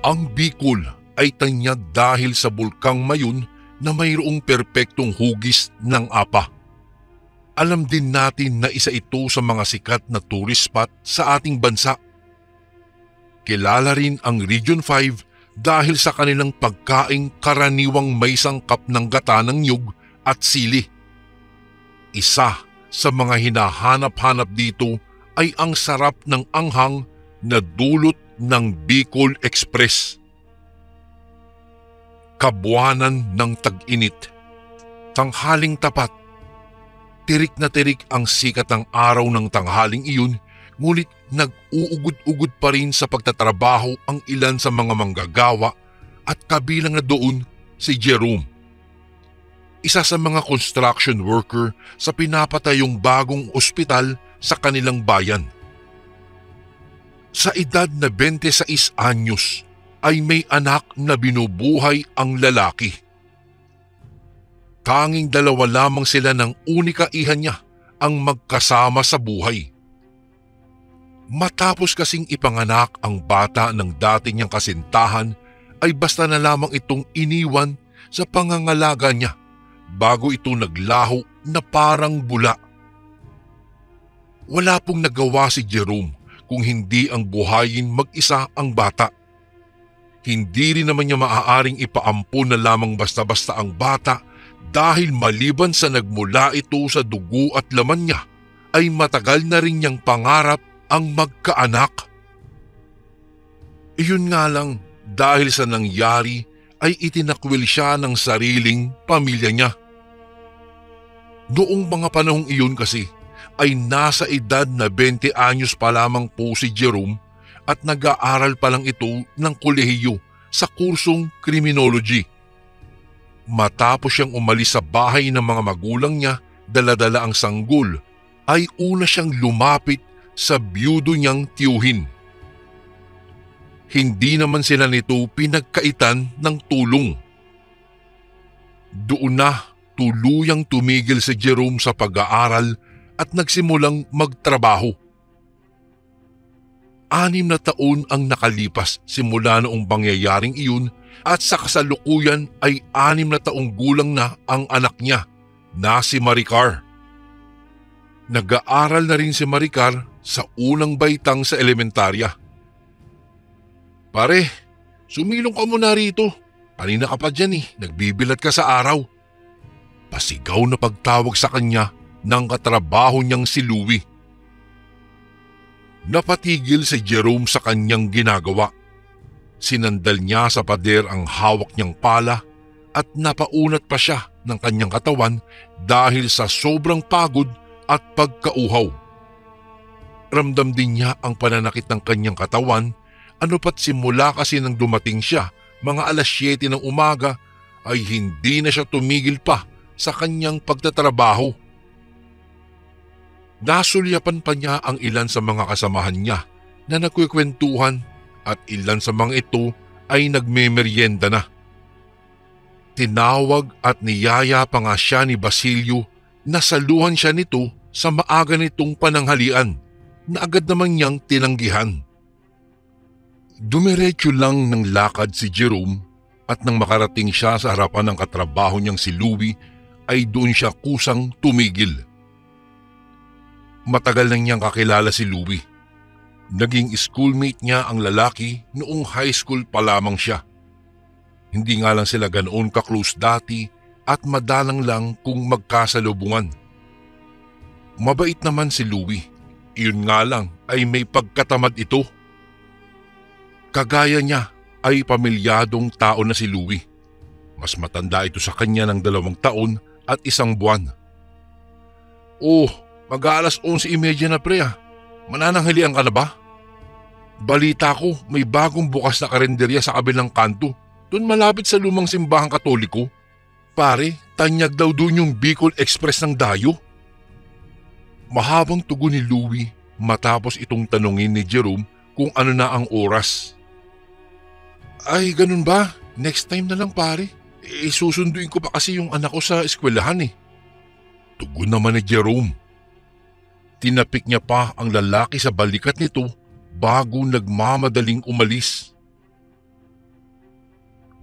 Ang Bicol ay tanyag dahil sa bulkang Mayon na mayroong perpektong hugis ng apa. Alam din natin na isa ito sa mga sikat na tourist spot sa ating bansa. Kilala rin ang Region 5 dahil sa kanilang pagkaing karaniwang may sangkap ng gata ng niyog at sili. Isa sa mga hinahanap-hanap dito ay ang sarap ng anghang na dulot ng Bicol Express. Kabuanan ng tag-init, tanghaling tapat. Tirik na tirik ang sikat ng araw ng tanghaling iyon, ngunit nag-uugod-ugod pa rin sa pagtatrabaho ang ilan sa mga manggagawa at kabilang na doon si Jerome. Isa sa mga construction worker sa pinapatayong bagong ospital sa kanilang bayan. Sa edad na 26 anyos ay may anak na binubuhay ang lalaki. Tanging dalawa lamang sila ng unika ihan niya ang magkasama sa buhay. Matapos kasing ipanganak ang bata ng dati niyang kasintahan ay basta na lamang itong iniwan sa pangangalaga niya bago ito naglaho na parang bula. Wala pong nagawa si Jerome kung hindi ang buhayin mag-isa ang bata. Hindi rin naman niya maaaring ipaampon na lamang basta-basta ang bata dahil maliban sa nagmula ito sa dugo at laman niya ay matagal na rin niyang pangarap ang magkaanak. Iyon nga lang dahil sa nangyari ay itinakwil siya ng sariling pamilya niya. Noong mga panahong iyon kasi ay nasa edad na 20 anyos pa lamang po si Jerome at nag-aaral pa lang ito ng kolehiyo sa kursong criminology. Matapos siyang umalis sa bahay ng mga magulang niya, dala-dala ang sanggol, ay una siyang lumapit sa biyudo niyang tiyuhin. Hindi naman sila nito pinagkaitan ng tulong. Doon na tuluyang tumigil si Jerome sa pag-aaral at nagsimulang magtrabaho. 6 na taon ang nakalipas simula noong pangyayaring iyon at sa kasalukuyan ay 6 na taong gulang na ang anak niya na si Maricar. Nag-aaral na rin si Maricar sa unang baitang sa elementarya. Pare, sumilong ka muna rito. Kanina ka pa dyan nagbibilad ka sa araw. Pasigaw na pagtawag sa kanya ng katrabaho niyang si Louie. Napatigil si Jerome sa kanyang ginagawa. Sinandal niya sa pader ang hawak niyang pala at napaunat pa siya ng kanyang katawan dahil sa sobrang pagod at pagkauhaw. Ramdam din niya ang pananakit ng kanyang katawan, pat simula kasi nang dumating siya mga 7:00 ng umaga ay hindi na siya tumigil pa sa kanyang pagtatrabaho. Nasulyapan pa niya ang ilan sa mga kasamahan niya na nagkukwentuhan at ilan sa mga ito ay nagmemeryenda na. Tinawag at niyaya pa nga siya ni Basilio na saluhan siya nito sa maaga nitong pananghalian na agad naman niyang tinanggihan. Dumiretso lang ng lakad si Jerome at nang makarating siya sa harapan ng katrabaho niyang si Louie ay doon siya kusang tumigil. Matagal nang niyang kakilala si Louie. Naging schoolmate niya ang lalaki noong high school pa lamang siya. Hindi nga lang sila ganoon ka-close dati at madalang lang kung magkasalubungan. Mabait naman si Louie. Iyon nga lang ay may pagkatamad ito. Kagaya niya ay pamilyadong tao na si Louie. Mas matanda ito sa kanya ng 2 taon at 1 buwan. Mag-aalas 11:30 na pre Manananghalian ka na ba? Balita ko may bagong bukas na karenderya sa kabilang kanto. Doon malapit sa lumang simbahang Katoliko. Pare, tanyag daw doon yung Bicol Express ng dayo. Mahabang tugon ni Louie matapos itong tanungin ni Jerome kung ano na ang oras. Ay, ganun ba? Next time na lang pare. Susunduin ko pa kasi yung anak ko sa eskwelahan Tugon naman ni Jerome. Tinapik niya pa ang lalaki sa balikat nito bago nagmamadaling umalis.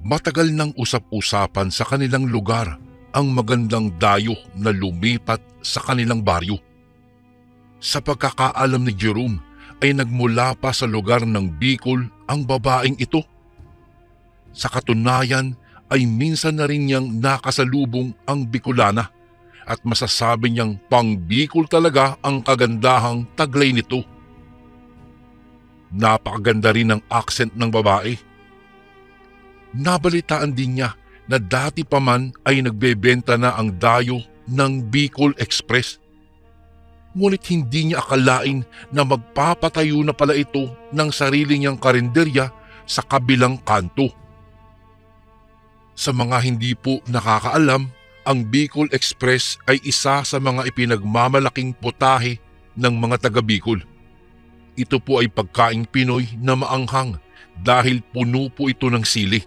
Matagal nang usap-usapan sa kanilang lugar ang magandang dayo na lumipat sa kanilang baryo. Sa pagkakaalam ni Jerome ay nagmula pa sa lugar ng Bicol ang babaeng ito. Sa katunayan ay minsan na rin niyang nakasalubong ang Bicolana at masasabi niyang pang-Bicol talaga ang kagandahang taglay nito. Napakaganda rin ang accent ng babae. Nabalitaan din niya na dati pa man ay nagbebenta na ang dayo ng Bicol Express. Ngunit hindi niya akalain na magpapatayo na pala ito ng sarili niyang karinderya sa kabilang kanto. Sa mga hindi po nakakaalam, ang Bicol Express ay isa sa mga ipinagmamalaking putahe ng mga taga Bicol. Ito po ay pagkaing Pinoy na maanghang dahil puno po ito ng sili.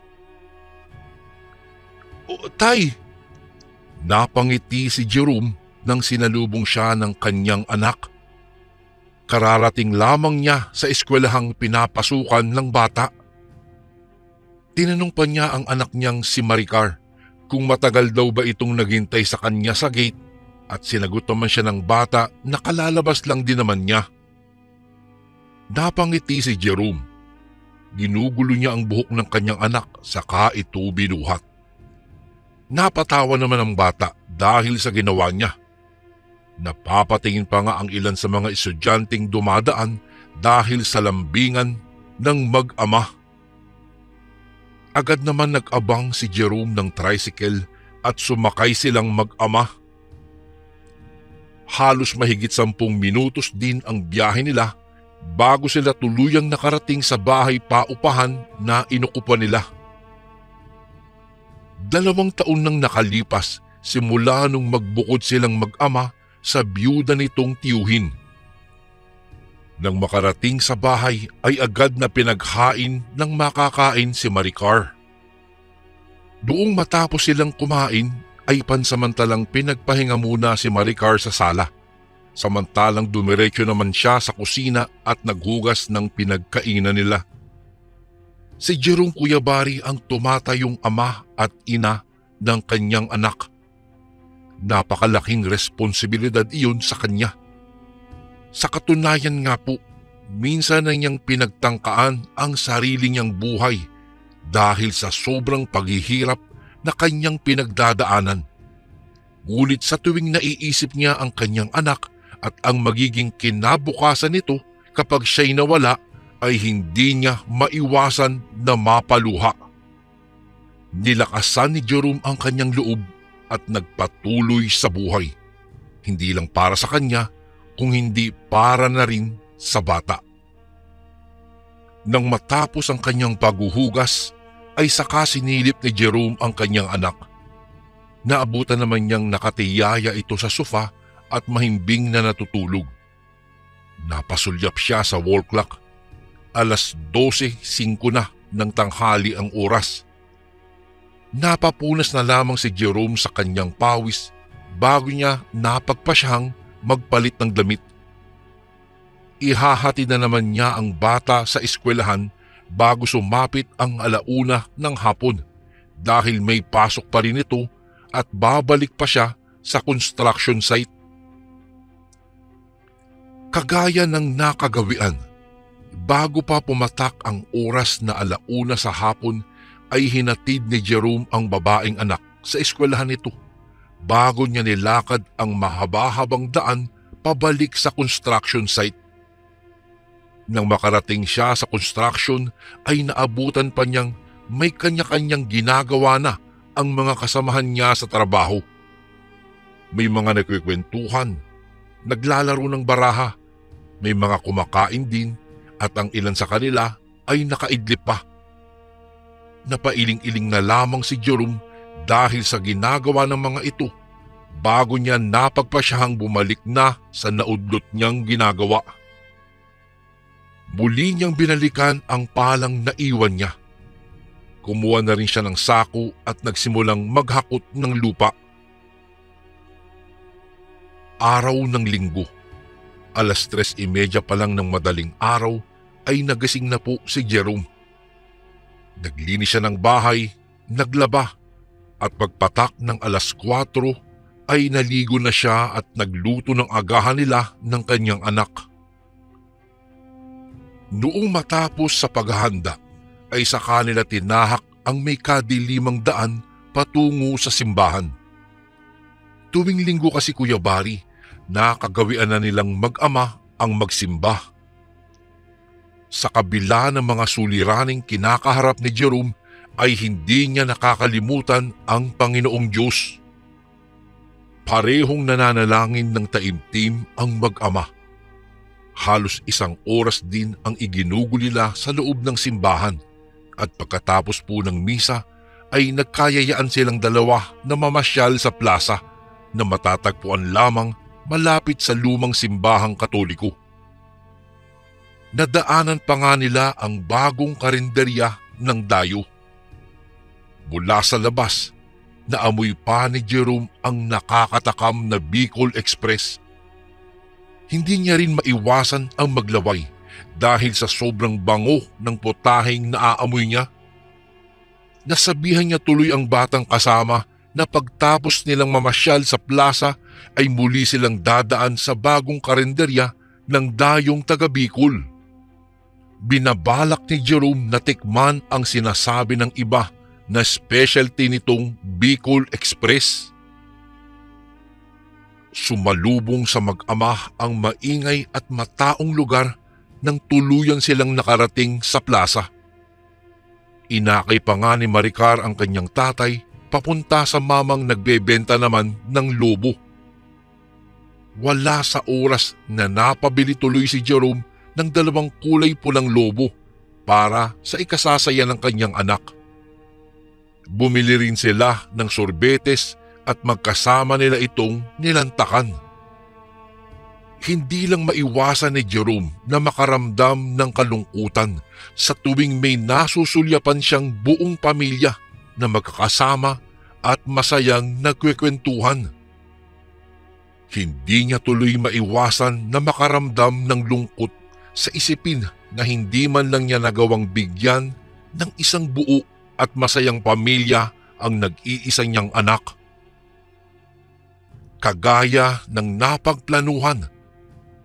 "O, Tay!" Napangiti si Jerome nang sinalubong siya ng kanyang anak. Kararating lamang niya sa eskwelahang pinapasukan ng bata. Tinanong pa niya ang anak niyang si Maricar kung matagal daw ba itong naghintay sa kanya sa gate at sinagot naman siya ng bata na kalalabas lang din naman niya. Napangiti si Jerome. Ginugulo niya ang buhok ng kanyang anak saka ito binuhat. Napatawa naman ang bata dahil sa ginawa niya. Napapatingin pa nga ang ilan sa mga estudyanteng dumadaan dahil sa lambingan ng mag-ama. Agad naman nag-abang si Jerome ng tricycle at sumakay silang mag-ama. Halos mahigit 10 minutos din ang biyahe nila bago sila tuluyang nakarating sa bahay paupahan na inukupan nila. 2 taon nang nakalipas simula nung magbukod silang mag-ama sa biyuda nitong tiyuhin. Nang makarating sa bahay ay agad na pinaghain ng makakain si Maricar. Doong matapos silang kumain ay pansamantalang pinagpahinga muna si Maricar sa sala. Samantalang dumiretso naman siya sa kusina at naghugas ng pinagkainan nila. Si Jerome Cuyabari ang tumatayong ama at ina ng kanyang anak. Napakalaking responsibilidad iyon sa kanya. Sa katunayan nga po, minsan na niyang pinagtangkaan ang sarili niyang buhay dahil sa sobrang paghihirap na kanyang pinagdadaanan. Ngunit sa tuwing naiisip niya ang kanyang anak at ang magiging kinabukasan nito kapag siya'y nawala, ay hindi niya maiwasan na mapaluha. Nilakasan ni Jerome ang kanyang loob at nagpatuloy sa buhay. Hindi lang para sa kanya, kung hindi para na rin sa bata. Nang matapos ang kanyang paghuhugas, ay saka sinilip ni Jerome ang kanyang anak. Naabutan naman niyang nakatiyaya ito sa sofa at mahimbing na natutulog. Napasulyap siya sa wall clock. 12:05 na ng tanghali ang oras. Napapunas na lamang si Jerome sa kanyang pawis bago niya napagpasyang magpalit ng damit. Ihahati na naman niya ang bata sa eskwelahan bago sumapit ang 1:00 ng hapon dahil may pasok pa rin ito at babalik pa siya sa construction site. Kagaya ng nakagawian, bago pa pumatak ang oras na 1:00 sa hapon ay hinatid ni Jerome ang babaeng anak sa eskwelahan nito bago niya nilakad ang mahaba-habang daan pabalik sa construction site. Nang makarating siya sa construction ay naabutan pa niyang may kanya-kanyang ginagawa na ang mga kasamahan niya sa trabaho. May mga nagkikwentuhan, naglalaro ng baraha, may mga kumakain din at ang ilan sa kanila ay nakaidlip pa. Napailing-iling na lamang si Jerome dahil sa ginagawa ng mga ito bago niya napagpasyahang bumalik na sa naudlot niyang ginagawa. Muli niyang binalikan ang palang naiwan niya. Kumuha na rin siya ng sako at nagsimulang maghakot ng lupa. Araw ng linggo, 3:30 pa lang ng madaling araw ay nagising na po si Jerome. Naglinis siya ng bahay, naglaba at pagpatak ng 4:00 ay naligo na siya at nagluto ng agahan nila ng kanyang anak. Noong matapos sa paghahanda ay sa kanila tinahak ang may kadilimang daan patungo sa simbahan. Tuwing linggo kasi Kuya Bari, nakagawian na nilang mag-ama ang magsimba. Sa kabila ng mga suliraning kinakaharap ni Jerome ay hindi niya nakakalimutan ang Panginoong Diyos. Parehong nananalangin ng taimtim ang mag-ama. Halos 1 oras din ang iginugo nila sa loob ng simbahan at pagkatapos po ng misa ay nagkayayaan silang dalawa na mamasyal sa plaza na matatagpuan lamang malapit sa lumang simbahang Katoliko. Nadaanan pa nga nila ang bagong karinderya ng dayo. Mula sa labas, naamoy pa ni Jerome ang nakakatakam na Bicol Express. Hindi niya rin maiwasan ang maglaway dahil sa sobrang bango ng potaheng naaamoy niya. Nasabihan niya tuloy ang batang kasama na pagtapos nilang mamasyal sa plaza ay muli silang dadaan sa bagong karinderya ng dayong taga Bicol. Binabalak ni Jerome na tikman ang sinasabi ng iba na specialty nitong Bicol Express. Sumalubong sa mag-ama ang maingay at mataong lugar nang tuluyan silang nakarating sa plaza. Inakay pa nga ni Maricar ang kanyang tatay papunta sa mamang nagbebenta naman ng lobo. Wala sa oras na napabili tuloy si Jerome ng 2 kulay pulang lobo para sa ikasasaya ng kanyang anak. Bumili rin sila ng sorbetes at magkasama nila itong nilantakan. Hindi lang maiwasan ni Jerome na makaramdam ng kalungkutan sa tuwing may nasusulyapan siyang buong pamilya na magkakasama at masayang nagkwekwentuhan. Hindi niya tuloy maiwasan na makaramdam ng lungkot sa isipin na hindi man lang niya nagawang bigyan ng isang buo at masayang pamilya ang nag-iisa niyang anak. Kagaya ng napagplanuhan,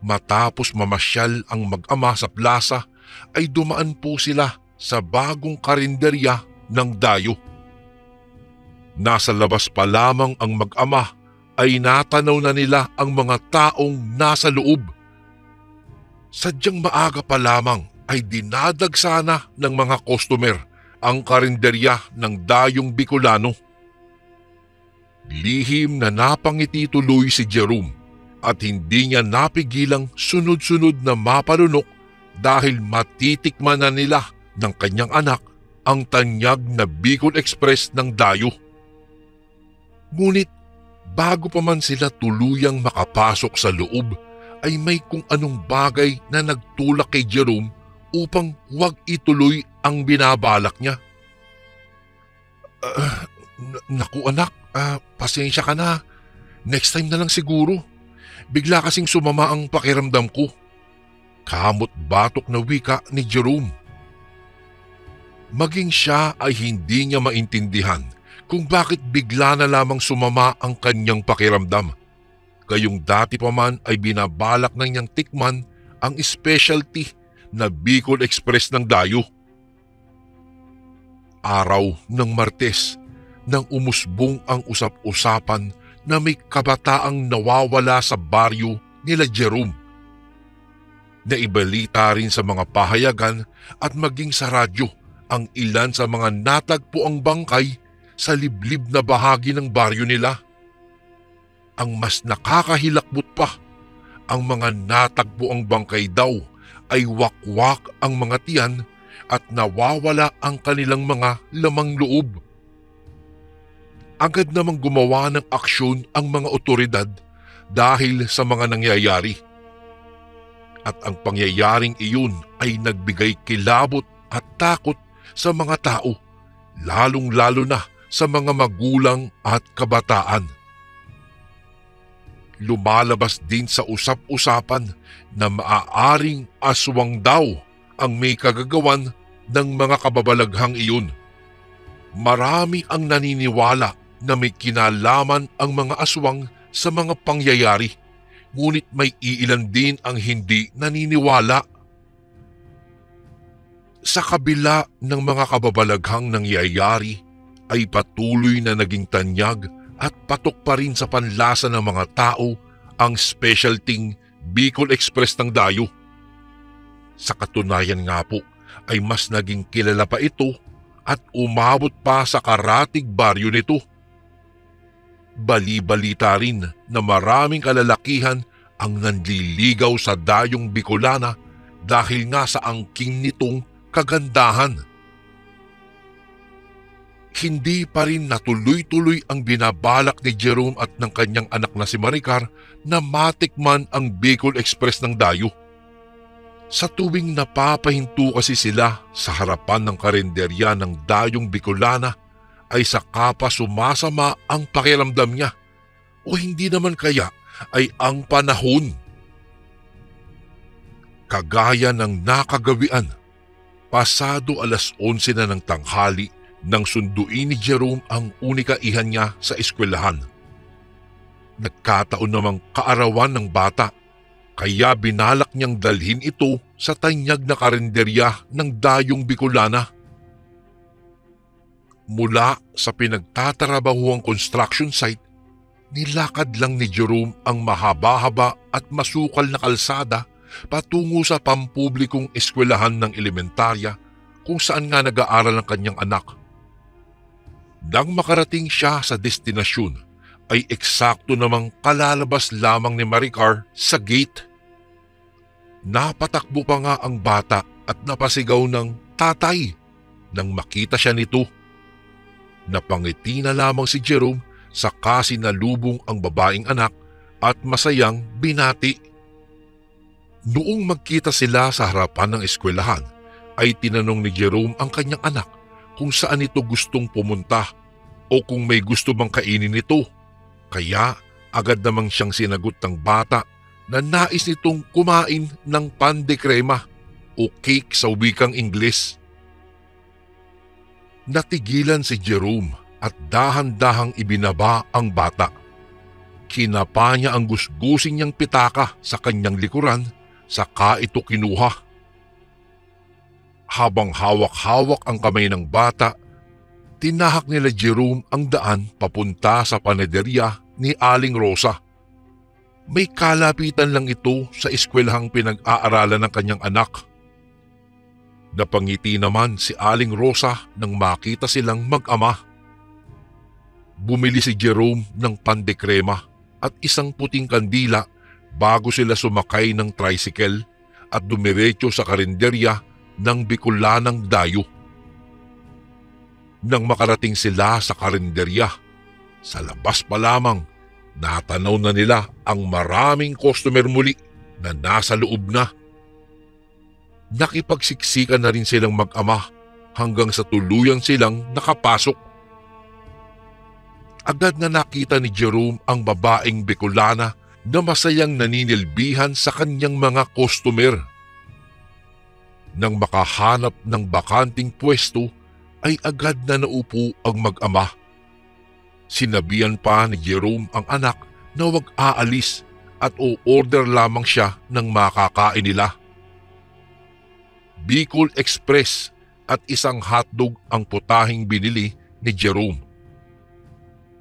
matapos mamasyal ang mag-ama sa plaza ay dumaan po sila sa bagong karinderya ng dayo. Nasa labas pa lamang ang mag-ama ay natanaw na nila ang mga taong nasa loob. Sadyang maaga pa lamang ay dinadagsana ng mga customer ang karinderya ng dayong Bicolano. Lihim na napangiti tuloy si Jerome at hindi niya napigilang sunod-sunod na mapalunok dahil matitikman na nila ng kanyang anak ang tanyag na Bicol Express ng dayo. Ngunit bago pa man sila tuluyang makapasok sa loob ay may kung anong bagay na nagtulak kay Jerome upang huwag ituloy ang binabalak niya. Naku anak, pasensya ka na. Next time na lang siguro. Bigla kasing sumama ang pakiramdam ko. Kamot batok na wika ni Jerome. Maging siya ay hindi niya maintindihan kung bakit bigla na lamang sumama ang kanyang pakiramdam. Gayong dati pa man ay binabalak na niyang tikman ang specialty na Bicol Express ng dayo. Araw ng Martes nang umusbong ang usap-usapan na may kabataang nawawala sa baryo nila Jerome. Naibalita rin sa mga pahayagan at maging sa radyo ang ilan sa mga natagpuang bangkay sa liblib na bahagi ng baryo nila. Ang mas nakakahilakbot pa, ang mga natagpuang bangkay daw ay wakwak ang mga tiyan at nawawala ang kanilang mga lamang loob. Agad namang gumawa ng aksyon ang mga otoridad dahil sa mga nangyayari. At ang pangyayaring iyon ay nagbigay kilabot at takot sa mga tao, lalong-lalo na sa mga magulang at kabataan. Lumalabas din sa usap-usapan na maaaring aswang daw ang may kagagawan ng mga kababalaghang iyon. Marami ang naniniwala na may kinalaman ang mga aswang sa mga pangyayari, ngunit may iilan din ang hindi naniniwala. Sa kabila ng mga kababalaghang nangyayari, ay patuloy na naging tanyag at patok pa rin sa panlasa ng mga tao ang specialting Bicol Express ng Dayo. Sa katunayan nga po ay mas naging kilala pa ito at umabot pa sa karatig baryo nito. Bali-balita rin na maraming kalalakihan ang nanliligaw sa dayong Bicolana dahil nga sa angking nitong kagandahan. Hindi pa rin natuloy-tuloy ang binabalak ni Jerome at ng kanyang anak na si Maricar na matikman ang Bicol Express ng Dayo. Sa tuwing napapahinto kasi sila sa harapan ng karinderya ng dayong Bicolana, ay saka pa sumasama ang pakiramdam niya, o hindi naman kaya ay ang panahon. Kagaya ng nakagawian, pasado 11:00 na ng tanghali nang sunduin ni Jerome ang unika ihan niya sa eskwelahan. Nagkataon namang kaarawan ng bata, kaya binalak niyang dalhin ito sa tanyag na karinderya ng dayong Bicolana. Mula sa pinagtatrabahuang construction site, nilakad lang ni Jerome ang mahaba-haba at masukal na kalsada patungo sa pampublikong eskwelahan ng elementarya kung saan nga nag-aaral ang kanyang anak. Nang makarating siya sa destinasyon, ay eksakto namang kalalabas lamang ni Maricar sa gate. Napatakbo pa nga ang bata at napasigaw ng tatay nang makita siya nito. Napangiti na lamang si Jerome saka sinalubong ang babaeng anak at masayang binati. Noong magkita sila sa harapan ng eskwelahan, ay tinanong ni Jerome ang kanyang anak kung saan ito gustong pumunta o kung may gusto bang kainin nito. Kaya agad namang siyang sinagot ng bata na nais nitong kumain ng pan de crema o cake sa wikang Ingles. Natigilan si Jerome at dahan-dahang ibinaba ang bata. Kinapa niya ang gusgusin niyang pitaka sa kanyang likuran, saka ito kinuha. Habang hawak-hawak ang kamay ng bata, tinahak nila Jerome ang daan papunta sa panaderya ni Aling Rosa. May kalapitan lang ito sa eskwelahang pinag-aaralan ng kanyang anak. Napangiti naman si Aling Rosa nang makita silang mag-ama. Bumili si Jerome ng pan de crema at isang puting kandila bago sila sumakay ng tricycle at dumiretso sa karinderya ng Bicolanang Dayo. Nang makarating sila sa karinderya, sa labas pa lamang natanaw na nila ang maraming customer muli na nasa loob na. Nakipagsiksikan na rin silang mag-ama hanggang sa tuluyan silang nakapasok. Agad na nakita ni Jerome ang babaeng Bicolana na masayang naninilbihan sa kanyang mga customer. Nang makahanap ng bakanting pwesto, ay agad na naupo ang mag-ama. Sinabihan pa ni Jerome ang anak na huwag aalis at o-order lamang siya ng makakain nila. Bicol Express at isang hotdog ang putahing binili ni Jerome.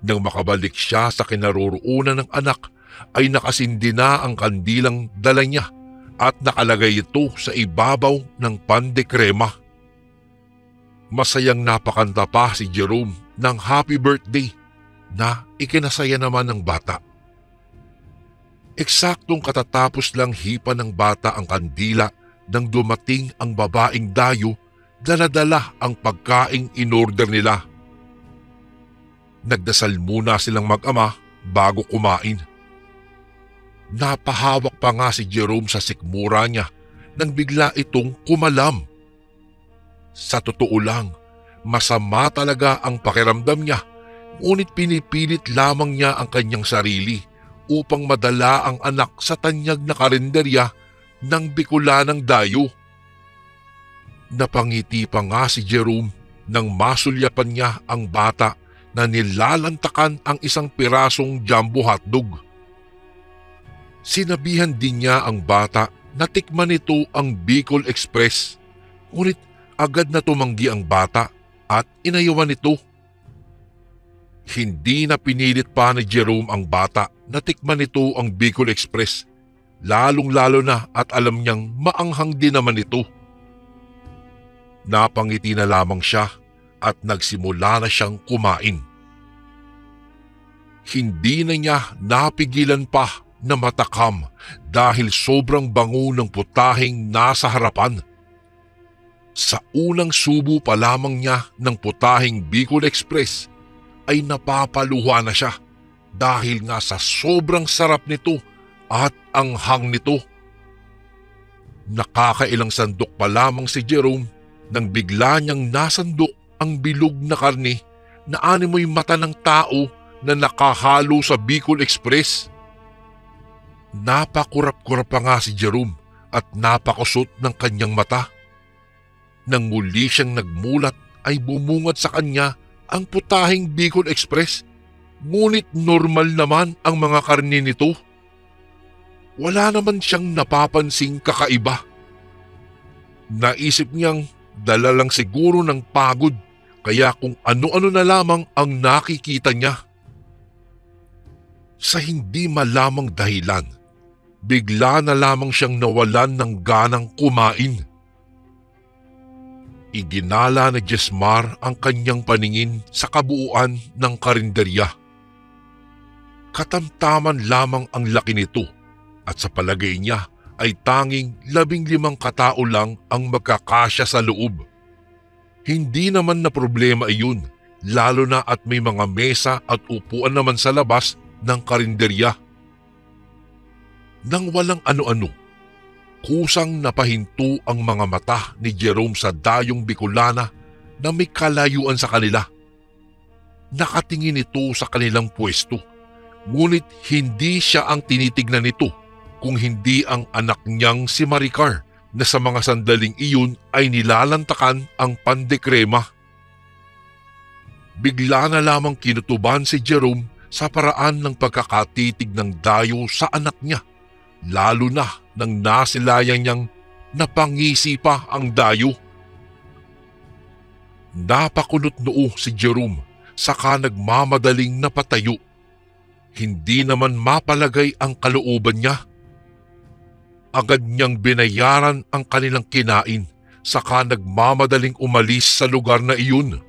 Nang makabalik siya sa kinaroroonan ng anak, ay nakasindi na ang kandilang dala niya at nakalagay ito sa ibabaw ng pan de crema. Masayang napakanta pa si Jerome ng happy birthday na ikinasaya naman ng bata. Eksaktong katatapos lang hipa ng bata ang kandila nang dumating ang babaeng Dayo, dala-dala ang pagkaing inorder nila. Nagdasal muna silang mag-ama bago kumain. Napahawak pa nga si Jerome sa sikmura niya nang bigla itong kumalam. Sa totoo lang, masama talaga ang pakiramdam niya, ngunit pinipilit lamang niya ang kanyang sarili upang madala ang anak sa tanyag na karinderya ng Bicolanang Dayo. Napangiti pa nga si Jerome nang masulyapan niya ang bata na nilalantakan ang isang pirasong jumbo hotdog. Sinabihan din niya ang bata na tikman nito ang Bicol Express, ngunit agad na tumanggi ang bata at inayawan nito. Hindi na pinilit pa ni Jerome ang bata na tikman nito ang Bicol Express, lalong-lalo na at alam niyang maanghang din naman ito. Napangiti na lamang siya at nagsimula na siyang kumain. Hindi na niya napigilan pa na matakam dahil sobrang bango ng putaheng nasa harapan. Sa unang subo pa lamang niya ng putaheng Bicol Express ay napapaluha na siya dahil nga sa sobrang sarap nito at anghang nito. Nakakailang sandok pa lamang si Jerome nang bigla niyang nasandok ang bilog na karne na animoy mata ng tao na nakahalo sa Bicol Express. Napakurap-kurap pa nga si Jerome at napakusot ng kanyang mata. Nang muli siyang nagmulat ay bumungad sa kanya ang putaheng Bicol Express, ngunit normal naman ang mga karne nito. Wala naman siyang napapansing kakaiba. Naisip niyang dala lang siguro ng pagod kaya kung ano-ano na lamang ang nakikita niya. Sa hindi malamang dahilan, bigla na lamang siyang nawalan ng ganang kumain. Iginala ni Jesmar ang kanyang paningin sa kabuuan ng karinderya. Katamtaman lamang ang laki nito at sa palagay niya ay tanging 15 katao lang ang magkakasya sa loob. Hindi naman na problema iyon, lalo na at may mga mesa at upuan naman sa labas ng karinderya. Nang walang ano-ano, kusang napahinto ang mga mata ni Jerome sa dayong Bicolana na may kalayuan sa kanila. Nakatingin ito sa kanilang pwesto, ngunit hindi siya ang tinitignan nito kung hindi ang anak niyang si Maricar na sa mga sandaling iyon ay nilalantakan ang pandekrema. Bigla na lamang kinutuban si Jerome sa paraan ng pagkakatitig ng dayo sa anak niya, lalo na nang nasilayan niyang napangisi pa ang dayo. Napakunot noo si Jerome saka nagmamadaling napatayo. Hindi naman mapalagay ang kalooban niya. Agad niyang binayaran ang kanilang kinain saka nagmamadaling umalis sa lugar na iyon.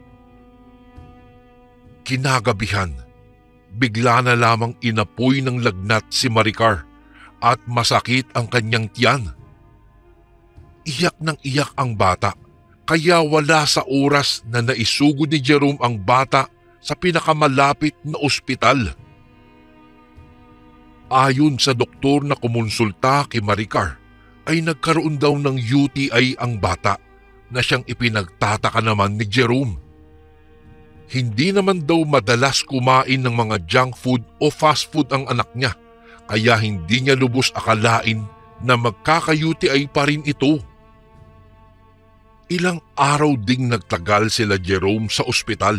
Kinagabihan, bigla na lamang inapoy ng lagnat si Maricar at masakit ang kanyang tiyan. Iyak ng iyak ang bata, kaya wala sa oras na naisugod ni Jerome ang bata sa pinakamalapit na ospital. Ayon sa doktor na kumonsulta kay Maricar, ay nagkaroon daw ng UTI ang bata na siyang ipinagtataka naman ni Jerome. Hindi naman daw madalas kumain ng mga junk food o fast food ang anak niya, kaya hindi niya lubos akalain na magkaka-UTI pa rin ito. Ilang araw ding nagtagal sila Jerome sa ospital,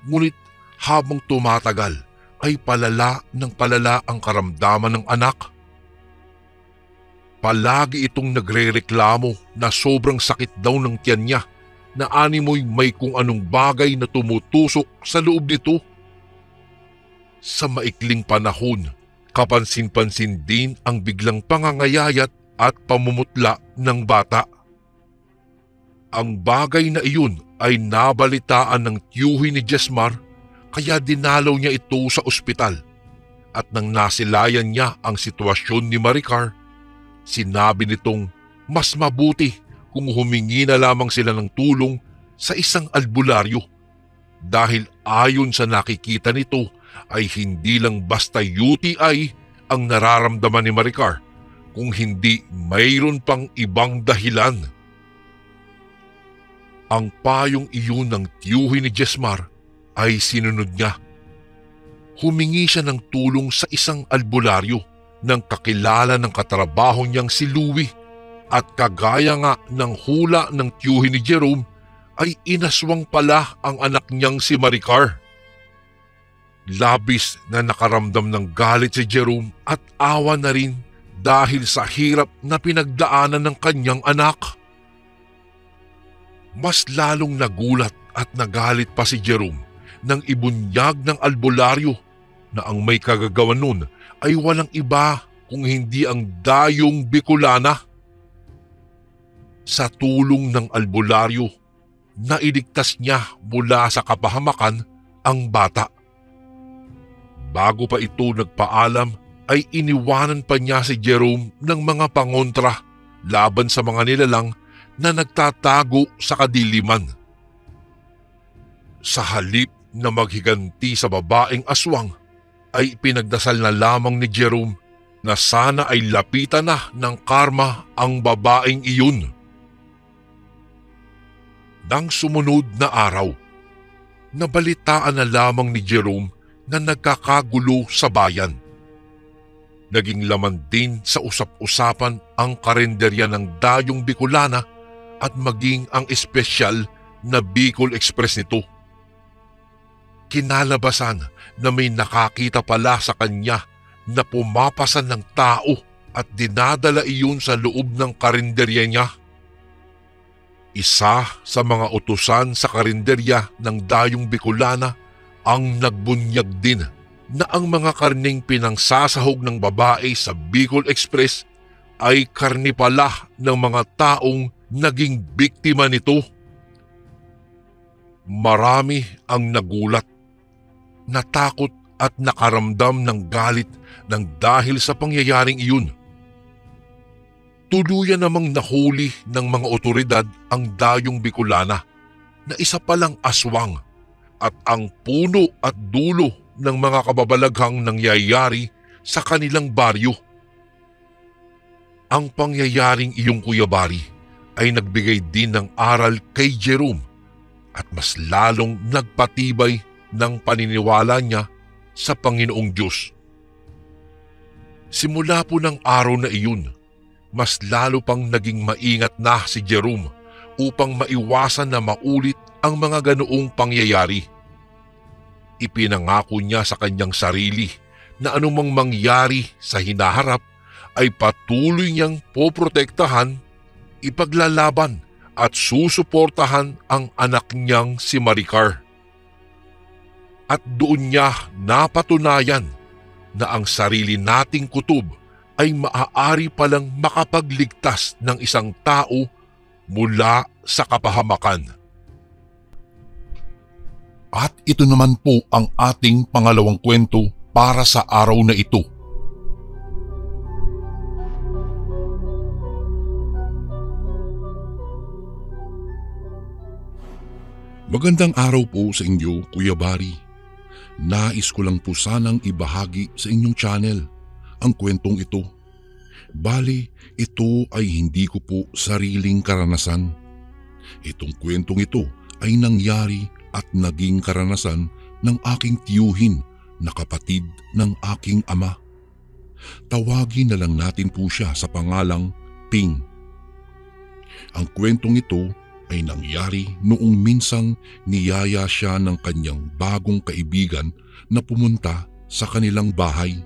ngunit habang tumatagal ay palala ng palala ang karamdaman ng anak. Palagi itong nagrereklamo na sobrang sakit daw ng tiyan niya na animoy may kung anong bagay na tumutusok sa loob nito. Sa maikling panahon, kapansin-pansin din ang biglang pangangayayat at pamumutla ng bata. Ang bagay na iyon ay nabalitaan ng tiyuhi ni Jesmar, kaya dinalaw niya ito sa ospital. At nang nasilayan niya ang sitwasyon ni Maricar, sinabi nitong mas mabuti kung humingi na lamang sila ng tulong sa isang albularyo, dahil ayon sa nakikita nito ay hindi lang basta UTI ang nararamdaman ni Maricar, kung hindi mayroon pang ibang dahilan. Ang payong iyon ng tiyuhi ni Jesmar ay sinunod niya. Humingi siya ng tulong sa isang albularyo ng kakilala ng katrabaho niyang si Louie, at kagaya nga ng hula ng tiyuhi ni Jerome ay inaswang pala ang anak niyang si Maricar. Labis na nakaramdam ng galit si Jerome at awa na rin dahil sa hirap na pinagdaanan ng kanyang anak. Mas lalong nagulat at nagalit pa si Jerome nang ibunyag ng albularyo na ang may kagagawan nun ay walang iba kung hindi ang Dayong Bicolana. Sa tulong ng albularyo, nailigtas niya mula sa kapahamakan ang bata. Bago pa ito nagpaalam ay iniwanan pa niya si Jerome ng mga pangontra laban sa mga nilalang na nagtatago sa kadiliman. Sa halip na maghiganti sa babaeng aswang, ay pinagdasal na lamang ni Jerome na sana ay lapitan na ng karma ang babaeng iyon. Nang sumunod na araw, nabalitaan na lamang ni Jerome na nagkakagulo sa bayan. Naging laman din sa usap-usapan ang karenderya ng Dayong Bicolana at maging ang espesyal na Bicol Express nito. Kinalabasan na may nakakita pala sa kanya na pumapasan ng tao at dinadala iyon sa loob ng karinderya niya. Isa sa mga utusan sa karinderya ng Dayong Bicolana ang nagbunyag din na ang mga karneng pinangsasahog ng babae sa Bicol Express ay karni pala ng mga taong naging biktima nito. Marami ang nagulat, natakot at nakaramdam ng galit ng dahil sa pangyayaring iyon. Tuluyan namang nahuli ng mga otoridad ang Dayong Bicolana na isa palang aswang at ang puno at dulo ng mga kababalaghang nangyayari sa kanilang baryo. Ang pangyayaring iyong Kuya Bari ay nagbigay din ng aral kay Jerome at mas lalong nagpatibay ng paniniwala niya sa Panginoong Diyos. Simula po ng araw na iyon, mas lalo pang naging maingat na si Jerome upang maiwasan na maulit ang mga ganoong pangyayari. Ipinangako niya sa kanyang sarili na anumang mangyari sa hinaharap ay patuloy niyang poprotektahan, ipaglalaban at susuportahan ang anak niyang si Maricar. At doon niya napatunayan na ang sarili nating kutob ay maaari palang makapagligtas ng isang tao mula sa kapahamakan. At ito naman po ang ating pangalawang kwento para sa araw na ito. Magandang araw po sa inyo, Kuya Bari. Nais ko lang po sanang ibahagi sa inyong channel ang kwentong ito. Bali, ito ay hindi ko po sariling karanasan. Itong kwentong ito ay nangyari at naging karanasan ng aking tiyuhin na kapatid ng aking ama. Tawagin na lang natin po siya sa pangalang Ping. Ang kwentong ito ay nangyari noong minsang niyaya siya ng kanyang bagong kaibigan na pumunta sa kanilang bahay.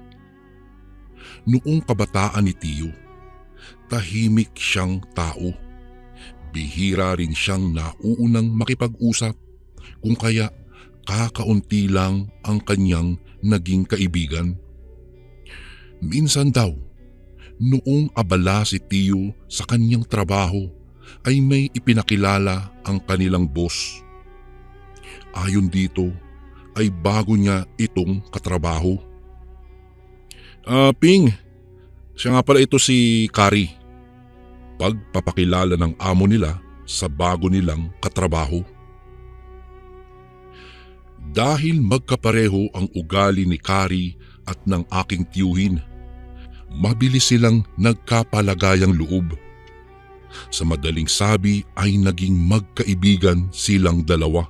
Noong kabataan ni Tiyo, tahimik siyang tao. Bihira rin siyang nauunang makipag-usap, kung kaya kakaunti lang ang kanyang naging kaibigan. Minsan daw, noong abala si Tiyo sa kanyang trabaho, ay may ipinakilala ang kanilang boss. Ayon dito, ay bago niya itong katrabaho. Ping, siya nga pala ito si Kari. Pagpapakilala ng amo nila sa bago nilang katrabaho. Dahil magkapareho ang ugali ni Kari at ng aking tiyuhin, mabilis silang nagkapalagayang loob. Sa madaling sabi ay naging magkaibigan silang dalawa.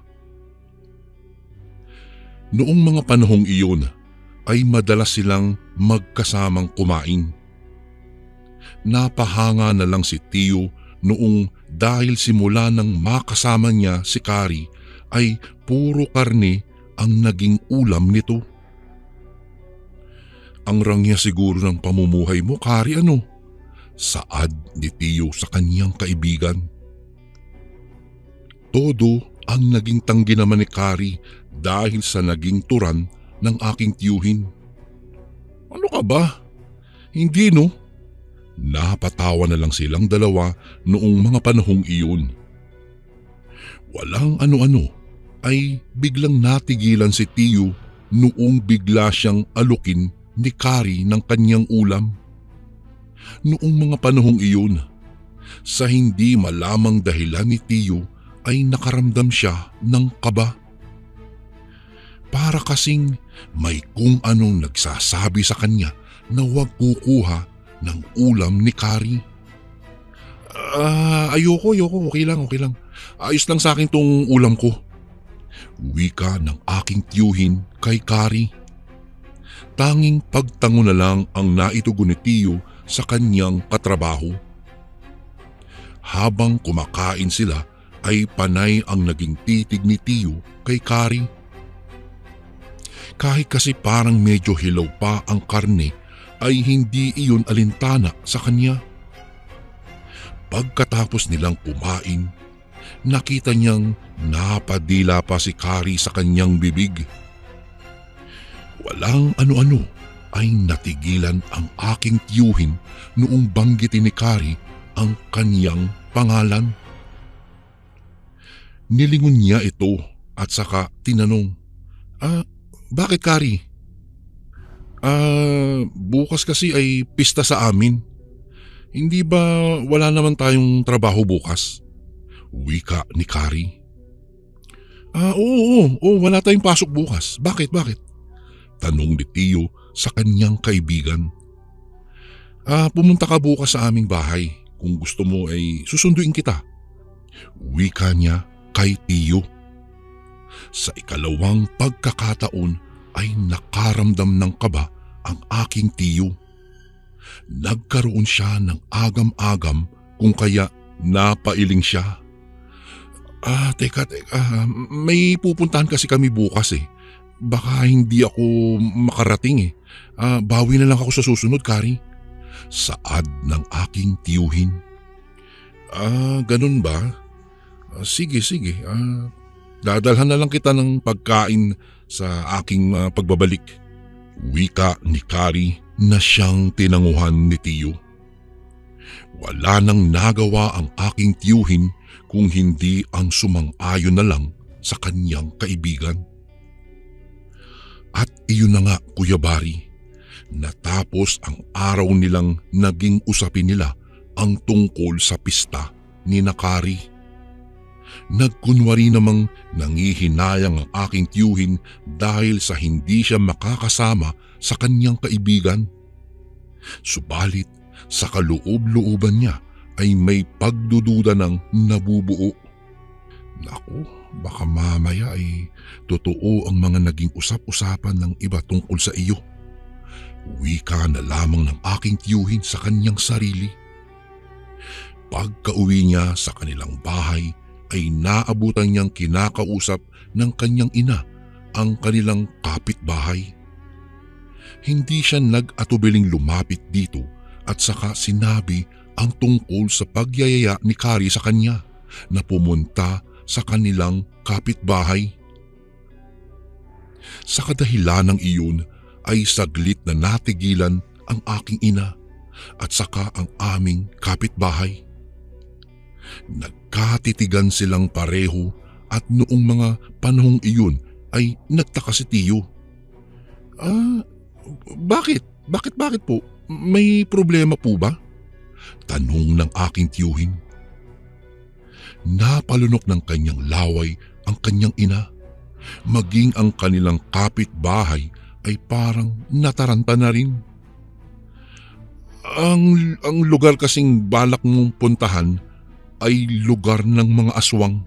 Noong mga panahong iyon ay madalas silang magkasamang kumain. Napahanga na lang si Tiyo noong dahil simula nang makasama niya si Kari ay puro karne ang naging ulam nito. Ang rangya siguro ng pamumuhay mo, Kari, ano? Saad ni Tio sa kanyang kaibigan. Todo ang naging tanggi naman ni Kari dahil sa naging turan ng aking tiyuhin. Ano ka ba? Hindi, no? Napatawa na lang silang dalawa noong mga panahong iyon. Walang ano-ano ay biglang natigilan si Tio noong bigla siyang alukin ni Kari ng kanyang ulam. Noong mga panahong iyon, sa hindi malamang dahilan ni Tio ay nakaramdam siya ng kaba. Para kasing may kung anong nagsasabi sa kanya na huwag kukuha ng ulam ni Kari. Ayoko, okay lang. Ayos lang sa akin tong ulam ko. Wika ng aking tiyuhin kay Kari. Tanging pagtango na lang ang naitugon ni Tio sa kanyang katrabaho. Habang kumakain sila ay panay ang naging titig ni Tio kay Kari. Kahit kasi parang medyo hilaw pa ang karne ay hindi iyon alintana sa kanya. Pagkatapos nilang kumain, nakita niyang napadila pa si Kari sa kanyang bibig. Walang ano-ano ay natigilan ang aking tiyuhin noong banggitin ni Kari ang kanyang pangalan. Nilingon niya ito at saka tinanong, bakit, Kari? Bukas kasi ay pista sa amin. Hindi ba wala naman tayong trabaho bukas? Wika ni Kari. Oo, wala tayong pasok bukas. Bakit? Tanong ni Tio sa kanyang kaibigan. Pumunta ka bukas sa aming bahay. Kung gusto mo ay susunduin kita. Wika niya kay Tio. Sa ikalawang pagkakataon ay nakaramdam ng kaba ang aking Tio. Nagkaroon siya ng agam-agam kung kaya napailing siya. Teka, may pupuntahan kasi kami bukas eh. Baka hindi ako makarating eh. Bawi na lang ako sa susunod, Kari. Saad ng aking tiyuhin. Ganun ba? Sige. Dadalhan na lang kita ng pagkain sa aking pagbabalik. Wika ni Kari na siyang tinanguhan ni Tio. Wala nang nagawa ang aking tiyuhin kung hindi ang sumang-ayon na lang sa kanyang kaibigan. At iyon na nga, Kuya Bari, natapos ang araw nilang naging usapin nila ang tungkol sa pista ni Kari. Nagkunwari namang nangihinayang ang aking tiyuhin dahil sa hindi siya makakasama sa kanyang kaibigan. Subalit sa kaloob-looban niya ay may pagdududa ng nabubuo. Naku, baka mamaya ay totoo ang mga naging usap-usapan ng iba tungkol sa iyo. Wika na lamang ng aking tiyuhin sa kanyang sarili. Pagka-uwi niya sa kanilang bahay ay naabutan niyang kinakausap ng kanyang ina ang kanilang kapitbahay. Hindi siya nag-atubiling lumapit dito at saka sinabi ang tungkol sa pagyayaya ni Kari sa kanya na pumunta sa kanilang kapitbahay. Sa kadahilan ng iyon ay saglit na natigilan ang aking ina at saka ang aming kapitbahay. Nagkatitigan silang pareho at noong mga panahong iyon ay nagtaka si Tio. Bakit? Bakit po? May problema po ba? Tanong ng aking tiyuhin. Napalunok ng kanyang laway ang kanyang ina. Maging ang kanilang kapitbahay ay parang nataranta na rin. Ang lugar kasing balak mong puntahan ay lugar ng mga aswang.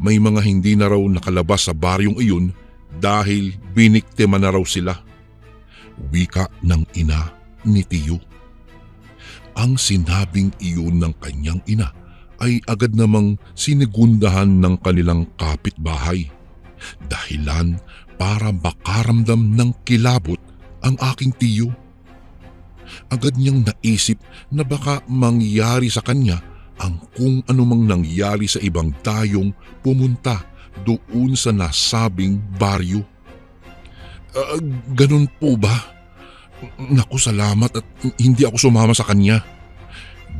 May mga hindi na raw nakalabas sa baryong iyon dahil biniktima na raw sila. Wika ng ina ni Tio. Ang sinabing iyon ng kanyang ina ay agad namang sinigundahan ng kanilang kapitbahay. Dahilan para makaramdam ng kilabot ang aking tiyo. Agad niyang naisip na baka mangyari sa kanya ang kung anumang nangyari sa ibang tayong pumunta doon sa nasabing baryo. Ganun po ba? Naku, salamat at hindi ako sumama sa kanya.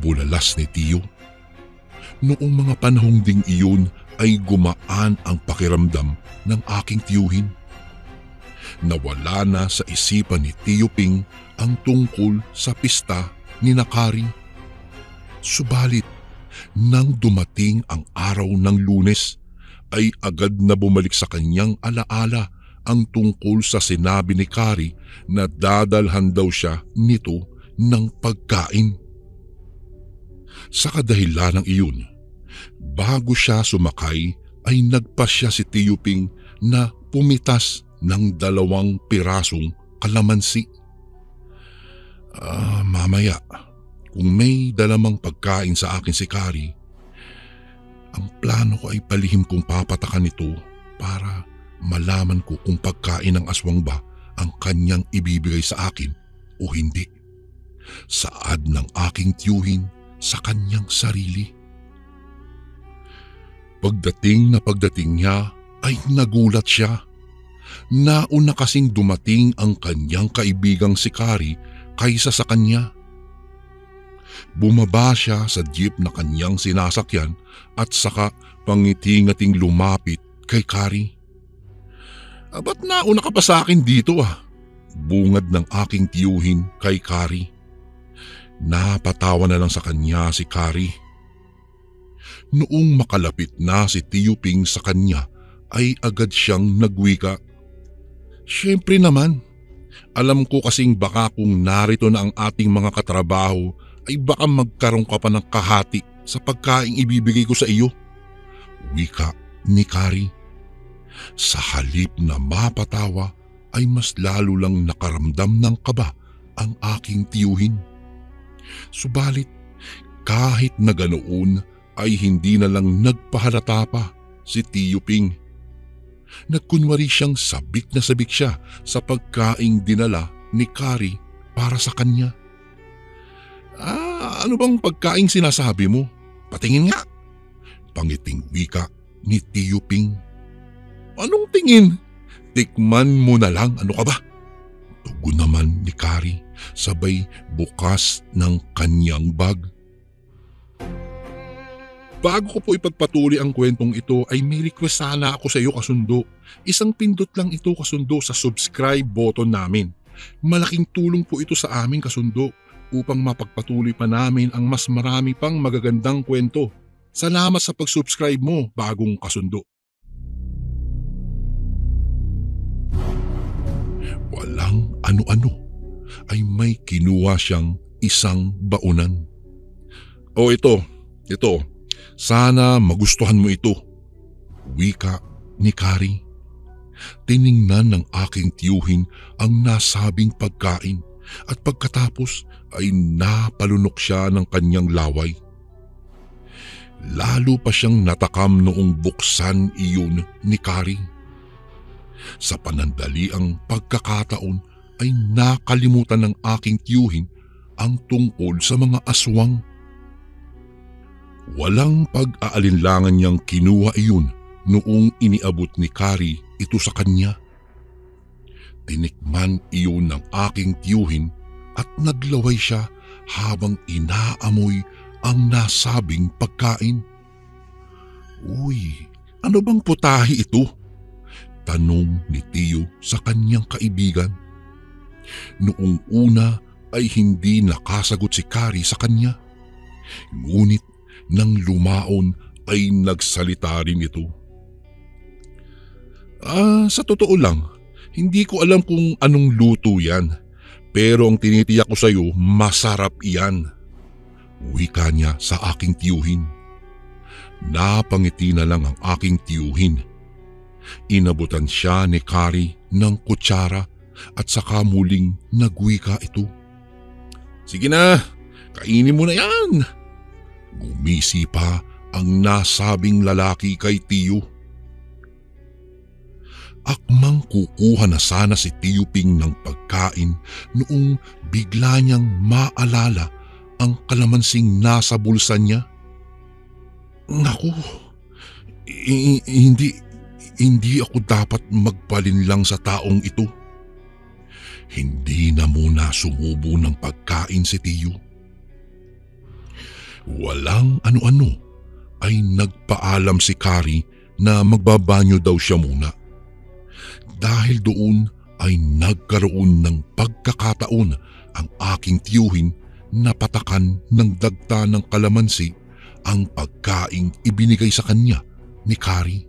Bulalas ni tiyo. Noong mga panahong ding iyon ay gumaan ang pakiramdam ng aking tiyuhin. Nawala na sa isipan ni Tiyo Ping ang tungkol sa pista ni Nakari. Subalit, nang dumating ang araw ng Lunes, ay agad na bumalik sa kanyang alaala ang tungkol sa sinabi ni Kari na dadalhan daw siya nito ng pagkain. Sa kadahilan ng iyon, bago siya sumakay ay nagpasya si Tiyo Ping na pumitas ng 2 pirasong kalamansi. Mamaya, kung may dalamang pagkain sa akin si Kari, ang plano ko ay palihim kong papatakan ito para malaman ko kung pagkain ng aswang ba ang kanyang ibibigay sa akin o hindi. Saad ng aking tiyuhin sa kanyang sarili. Pagdating niya ay nagulat siya. Nauna kasing dumating ang kanyang kaibigang si Kari kaysa sa kanya. Bumaba siya sa jeep na kanyang sinasakyan at saka pangiti-ngating lumapit kay Kari. Ba't nauna ka pa sa akin dito Bungad ng aking tiyuhin kay Kari. Napatawa na lang sa kanya si Kari. Noong makalapit na si Tiyo Ping sa kanya ay agad siyang nagwika. Siyempre naman, alam ko kasing baka kung narito na ang ating mga katrabaho ay baka magkaroon ka pa ng kahati sa pagkaing ibibigay ko sa iyo. Wika ni Kari. Sa halip na mapatawa ay mas lalo lang nakaramdam ng kaba ang aking tiyuhin. Subalit kahit na ganoon ay hindi na lang nagpahalata pa si Tiyo Ping. Nagkunwari siyang sabik na sabik siya sa pagkaing dinala ni Kari para sa kanya. Ano bang pagkaing sinasabi mo? Patingin nga. Pangiting wika ni Tiyo Ping. Anong tingin? Tikman mo na lang, ano ka ba? Tugon naman ni Kari sabay bukas ng kanyang bag. Bago ko po ipagpatuloy ang kwentong ito ay may request sana ako sa iyo kasundo. Isang pindot lang ito kasundo sa subscribe button namin. Malaking tulong po ito sa amin kasundo upang mapagpatuloy pa namin ang mas marami pang magagandang kwento. Salamat sa pag-subscribe mo, bagong kasundo. Walang ano-ano ay may kinuha siyang isang baunan. Ito. Sana magustuhan mo ito. Wika ni Kari. Tiningnan ng aking tiyuhin ang nasabing pagkain at pagkatapos ay napalunok siya ng kanyang laway. Lalo pa siyang natakam noong buksan iyon ni Kari. Sa panandaliang pagkakataon ay nakalimutan ng aking tiyuhin ang tungkol sa mga aswang. Walang pag-aalinlangan niyang kinuha iyon noong iniabot ni Kari ito sa kanya. Tinikman iyon ng aking tiyuhin at naglaway siya habang inaamoy ang nasabing pagkain. Uy, ano bang putahe ito? Tanong ni Tiyo sa kanyang kaibigan. Noong una ay hindi nakasagot si Kari sa kanya. Ngunit nang lumaon ay nagsalita rin ito. Sa totoo lang, hindi ko alam kung anong luto yan. Pero ang tinitiyak ko sa iyo, masarap iyan. Wika niya sa aking tiyuhin. Napangiti na lang ang aking tiyuhin. Inabutan siya ni Kari ng kutsara at saka muling nagwika ito. Sige na, Kainin mo na yan. Gumisi pa ang nasabing lalaki kay Tiyo. Akmang kukuha na sana si Tiyo Ping ng pagkain noong bigla niyang maalala ang kalamansing nasa bulsa niya. Naku, hindi ako dapat magpalinlang sa taong ito. Hindi na muna sumubo ng pagkain si Tiyo. Walang ano-ano ay nagpaalam si Kari na magbabanyo daw siya muna. Dahil doon ay nagkaroon ng pagkakataon ang aking tiyuhin na patakan ng dagta ng kalamansi ang pagkaing ibinigay sa kanya ni Kari.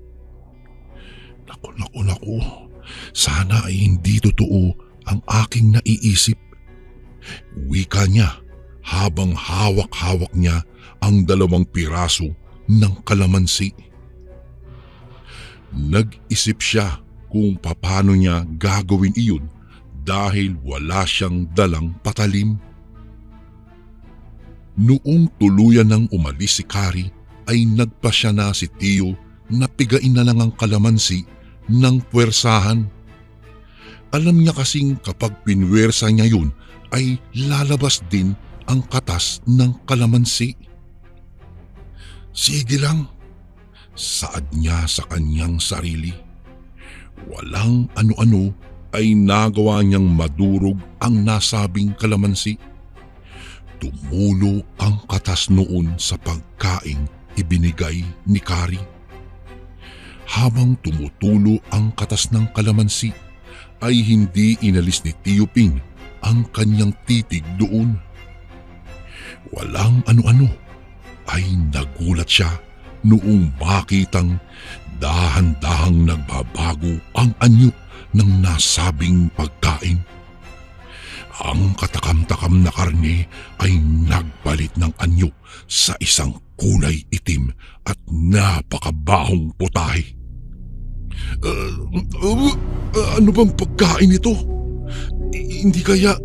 Naku, sana ay hindi totoo ang aking naiisip. Wika niya habang hawak-hawak niya ang 2 piraso ng kalamansi. Nag-isip siya kung paano niya gagawin iyon dahil wala siyang dalang patalim. Noong tuluyan nang umalis si Kari ay nagpasya na si Tiyo na pigain na lang ang kalamansi ng puwersahan. Alam niya kasing kapag pinwersa niya yun ay lalabas din ang katas ng kalamansi. Sige lang, saad niya sa kanyang sarili. Walang ano-ano ay nagawa niyang madurog ang nasabing kalamansi. Tumulo ang katas noon sa pagkaing ibinigay ni Kari. Habang tumutulo ang katas ng kalamansi, ay hindi inalis ni Tiyo Ping ang kanyang titig doon. Walang ano-ano ay nagulat siya noong makitang dahan-dahang nagbabago ang anyo ng nasabing pagkain. Ang katakam-takam na karne ay nagbalit ng anyo sa isang kulay itim at napakabahong putahe. Ano bang pagkain ito? Hindi kaya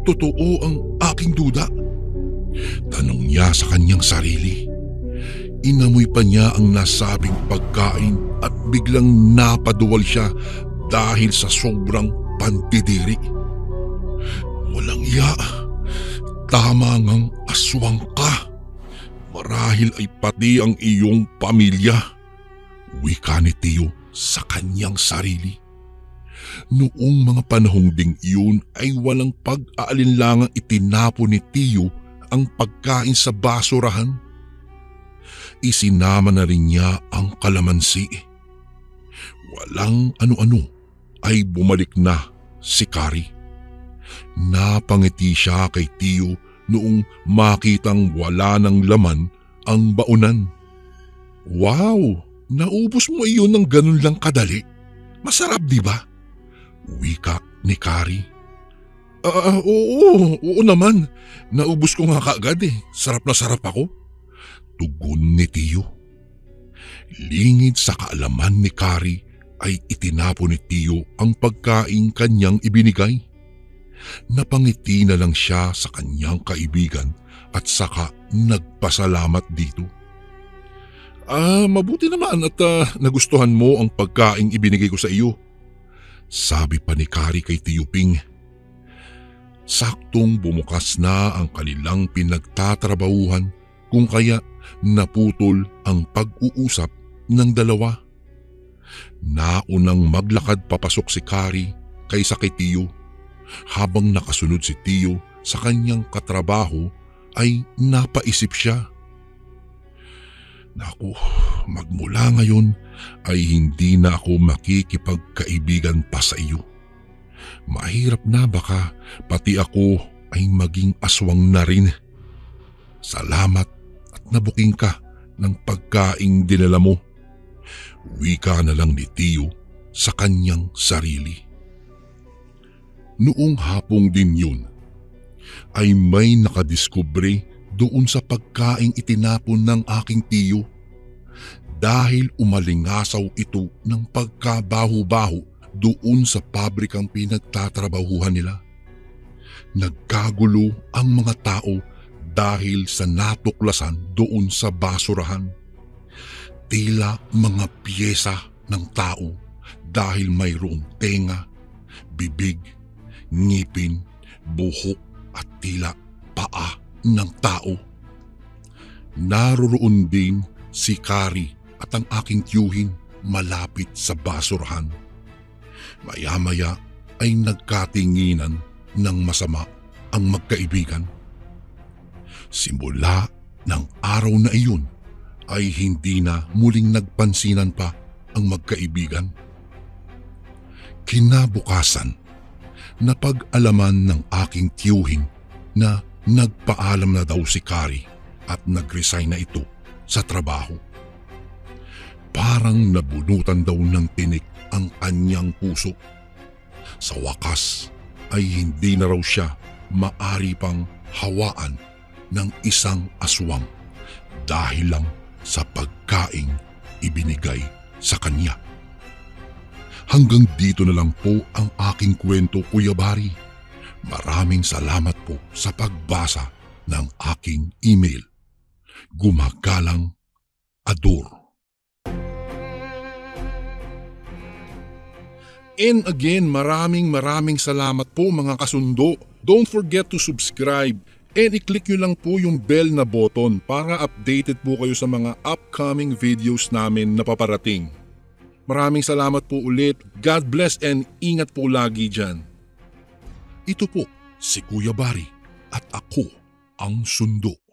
totoo ang aking duda? Tanong niya sa kanyang sarili. Inamoy pa niya ang nasabing pagkain at biglang napaduwal siya dahil sa sobrang pantidiri. Walang iya, tama ngang aswang ka. Marahil ay pati ang iyong pamilya. Wika ni Tiyo sa kanyang sarili. Noong mga panahong ding iyon ay walang pag-aalinlangang itinapon ni Tiyo ang pagkain sa basurahan. Isinama na rin niya ang kalamansi. Walang ano-ano ay bumalik na si Kari. Napangiti siya kay Tiyo noong makitang wala ng laman ang baunan. Wow! Naubos mo iyon ng ganun lang kadali. Masarap, di ba? Wika ni Kari. Oo naman. Naubos ko nga kaagad eh. Sarap na sarap ako. Tugon ni Tiyo. Lingid sa kaalaman ni Kari ay itinapon ni Tiyo ang pagkain kanyang ibinigay. Napangiti na lang siya sa kanyang kaibigan at saka nagpasalamat dito. Mabuti naman at nagustuhan mo ang pagkain ibinigay ko sa iyo. Sabi pa ni Kari kay Tiyo Ping. Saktong bumukas na ang kanilang pinagtatrabahuhan kung kaya naputol ang pag-uusap ng dalawa. Naunang maglakad papasok si Kari kaysa kay Tiyo. Habang nakasunod si Tiyo sa kanyang katrabaho ay napaisip siya. Naku, magmula ngayon ay hindi na ako makikipagkaibigan pa sa iyo. Mahirap na baka pati ako ay maging aswang na rin. Salamat at nabuking ka ng pagkaing dinala mo. Wika na lang ni Tiyo sa kanyang sarili. Noong hapong din yun, ay may nakadiskubre doon sa pagkaing itinapon ng aking Tiyo dahil umalingasaw ito ng pagkabaho-baho doon sa pabrikang pinagtatrabahuhan nila. Nagkagulo ang mga tao dahil sa natuklasan doon sa basurahan. Tila mga piyesa ng tao dahil mayroong tenga, bibig, ngipin, buhok at tila paa ng tao. Naroroon din si Carrie at ang aking tiyuhin malapit sa basurahan. Maya-maya ay nagkatinginan ng masama ang magkaibigan. Simula ng araw na iyon ay hindi na muling nagpansinan pa ang magkaibigan. Kinabukasan, napag-alaman ng aking tiyuhin na nagpaalam na daw si Carrie at nag-resign na ito sa trabaho. Parang nabunutan daw ng tinik ang kanyang puso. Sa wakas ay hindi na raw siya maari pang hawaan ng isang aswang dahil lang sa pagkaing ibinigay sa kanya. Hanggang dito na lang po ang aking kwento, Kuya Bari. Maraming salamat po sa pagbasa ng aking email. Gumagalang, Ador. And again, maraming salamat po mga kasundo. Don't forget to subscribe and i-click nyo lang po yung bell na button para updated po kayo sa mga upcoming videos namin na paparating. Maraming salamat po ulit. God bless and ingat po lagi dyan. Ito po si Kuya Bari at ako ang Sundo.